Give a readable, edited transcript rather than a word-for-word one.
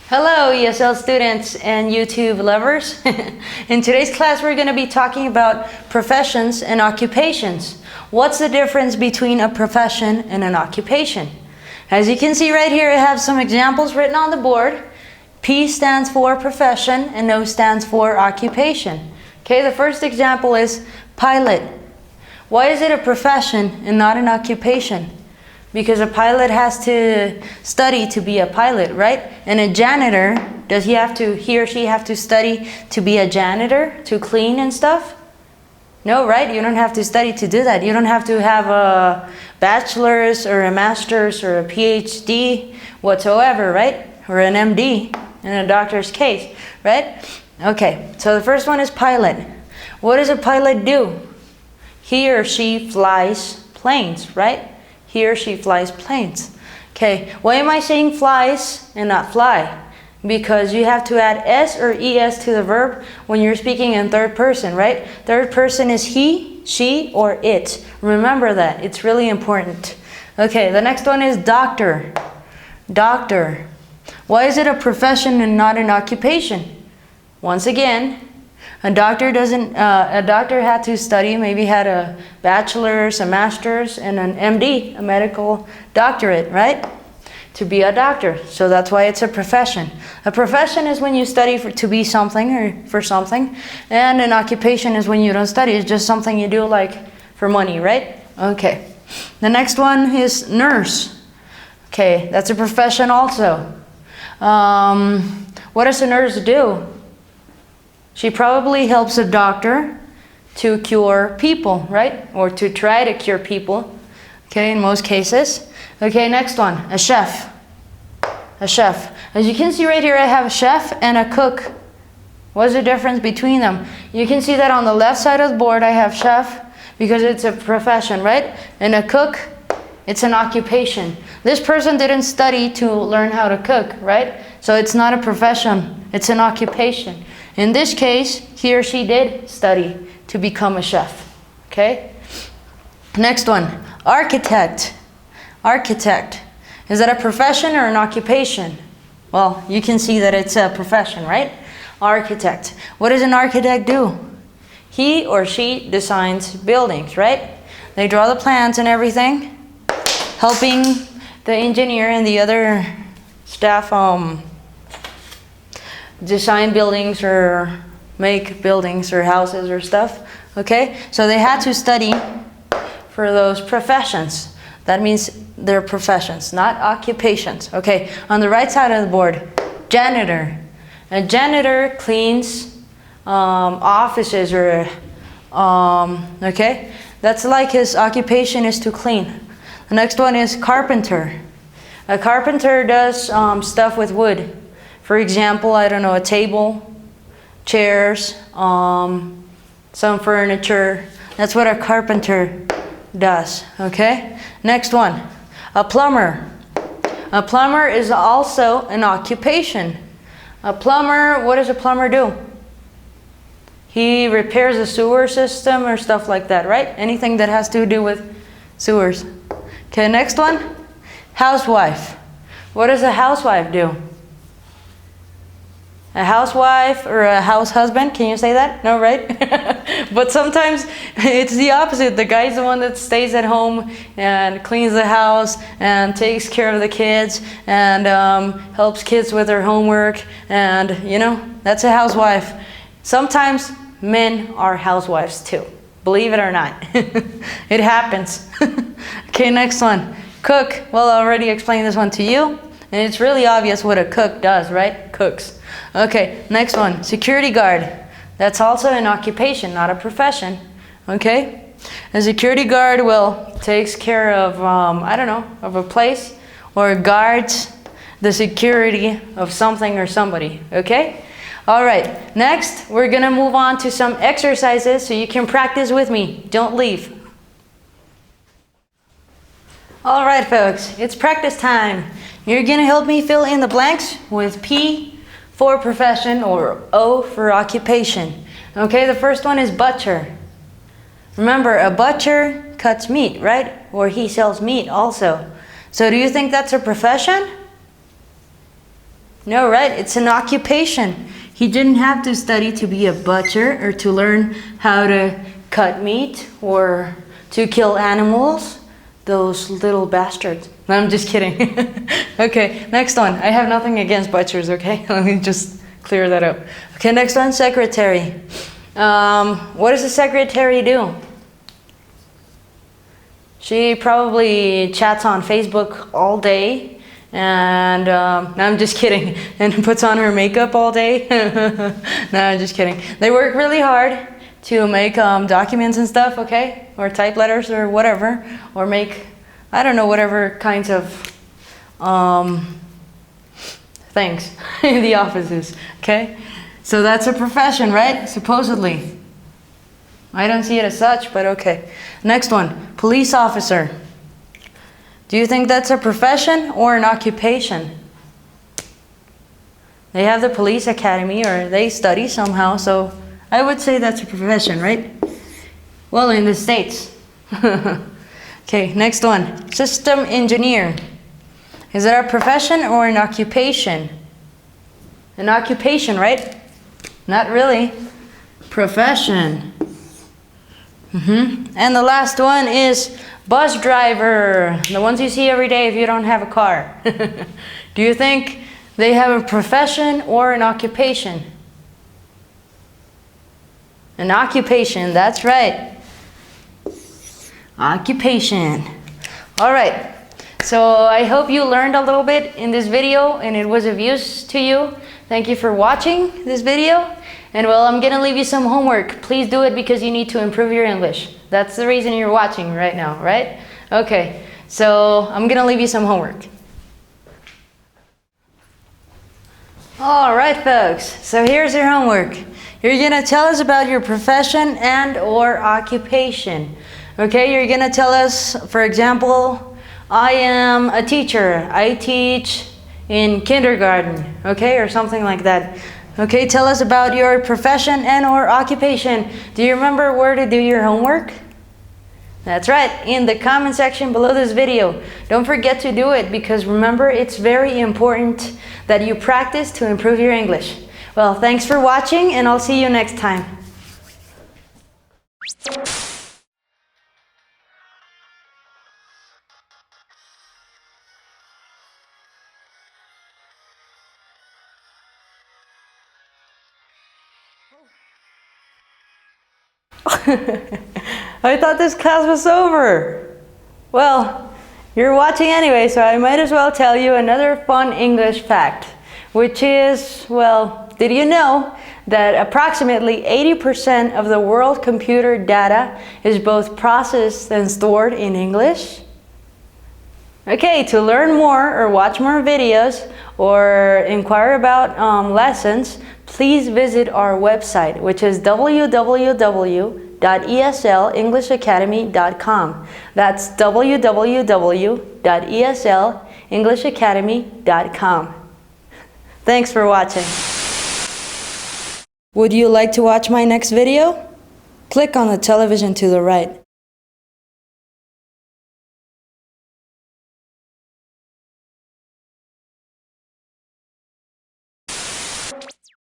Hello ESL students and YouTube lovers. In today's class we're going to be talking about professions and occupations. What's the difference between a profession and an occupation? As you can see right here, I have some examples written on the board. P stands for profession and O stands for occupation. Okay, the first example is pilot. Why is it a profession and not an occupation? Because a pilot has to study to be a pilot, right? And a janitor, does he or she have to study to be a janitor, to clean and stuff? No, right? You don't have to study to do that. You don't have to have a bachelor's or a master's or a PhD whatsoever, right? Or an MD in a doctor's case, right? Okay, so the first one is pilot. What does a pilot do? He or she flies planes, right? He or she flies planes. Okay, why am I saying flies and not fly? Because you have to add S or ES to the verb when you're speaking in third person, right? Third person is he, she, or it. Remember that, it's really important. Okay, the next one is doctor. Doctor. Why is it a profession and not an occupation? Once again, a doctor had to study, maybe had a bachelor's, a master's, and an MD, a medical doctorate, right? To be a doctor. So that's why it's a profession. A profession is when you study to be something or for something. And an occupation is when you don't study. It's just something you do like for money, right? Okay. The next one is nurse. Okay, that's a profession also. What does a nurse do? She probably helps a doctor to cure people, right? Or to try to cure people, okay, in most cases. Okay, next one, a chef. A chef. As you can see right here, I have a chef and a cook. What's the difference between them? You can see that on the left side of the board, I have chef because it's a profession, right? And a cook, it's an occupation. This person didn't study to learn how to cook, right? So it's not a profession, it's an occupation. In this case, he or she did study to become a chef, okay? Next one, architect. Architect. Is that a profession or an occupation? Well, you can see that it's a profession, right? Architect. What does an architect do? He or she designs buildings, right? They draw the plans and everything, helping the engineer and the other staff design buildings or make buildings or houses or stuff, okay? So they had to study for those professions. That means they're professions, not occupations. Okay, on the right side of the board, janitor. A janitor cleans offices or, okay? That's like his occupation is to clean. The next one is carpenter. A carpenter does stuff with wood. For example, I don't know, a table, chairs, some furniture. That's what a carpenter does, okay? Next one, a plumber. A plumber is also an occupation. A plumber, what does a plumber do? He repairs a sewer system or stuff like that, right? Anything that has to do with sewers. Okay, next one, housewife. What does a housewife do? A housewife or a house husband, can you say that? No, right? But sometimes it's the opposite. The guy's the one that stays at home and cleans the house and takes care of the kids and helps kids with their homework, and you know, that's a housewife. Sometimes men are housewives too, believe it or not. It happens. Okay, next one, cook. Well, I already explained this one to you, and it's really obvious what a cook does, right? Cooks. Okay, next one, security guard. That's also an occupation, not a profession, okay? A security guard, well, takes care of, I don't know, of a place or guards the security of something or somebody, okay? All right, next, we're gonna move on to some exercises so you can practice with me. Don't leave. All right, folks, it's practice time. You're gonna help me fill in the blanks with P for profession or O for occupation. Okay, the first one is butcher. Remember, a butcher cuts meat, right? Or he sells meat also. So do you think that's a profession? No, right? It's an occupation. He didn't have to study to be a butcher or to learn how to cut meat or to kill animals. Those little bastards. No, I'm just kidding. Okay, next one. I have nothing against butchers, okay? Let me just clear that up. Okay, next one, secretary. What does a secretary do? She probably chats on Facebook all day and, no, I'm just kidding, and puts on her makeup all day. No, I'm just kidding. They work really hard to make documents and stuff, okay? Or type letters or whatever, or make, I don't know, whatever kinds of things in the offices, okay? So that's a profession, right? Supposedly. I don't see it as such, but okay. Next one, police officer. Do you think that's a profession or an occupation? They have the police academy or they study somehow, so I would say that's a profession, right? Well, in the States. Okay, next one, system engineer. Is that a profession or an occupation? An occupation, right? Not really. Profession. And the last one is bus driver. The ones you see every day if you don't have a car. Do you think they have a profession or an occupation? An occupation, that's right. Occupation. All right. So I hope you learned a little bit in this video and it was of use to you. Thank you for watching this video. And well, I'm gonna leave you some homework. Please do it because you need to improve your English. That's the reason you're watching right now, right? Okay, so I'm gonna leave you some homework. All right, folks, so here's your homework. You're gonna tell us about your profession and or occupation. Okay, you're gonna tell us, for example, I am a teacher. I teach in kindergarten, okay, or something like that. Okay, tell us about your profession and or occupation. Do you remember where to do your homework? That's right, in the comment section below this video. Don't forget to do it because remember, it's very important that you practice to improve your English. Well, thanks for watching and I'll see you next time. I thought this class was over. Well, you're watching anyway, so I might as well tell you another fun English fact, which is, well, did you know that approximately 80% of the world computer data is both processed and stored in English? Okay, to learn more or watch more videos or inquire about lessons, please visit our website, which is www.eslenglishabacademy.com. That's www.eslenglishabacademy.com. Thanks for watching. Would you like to watch my next video? Click on the television to the right.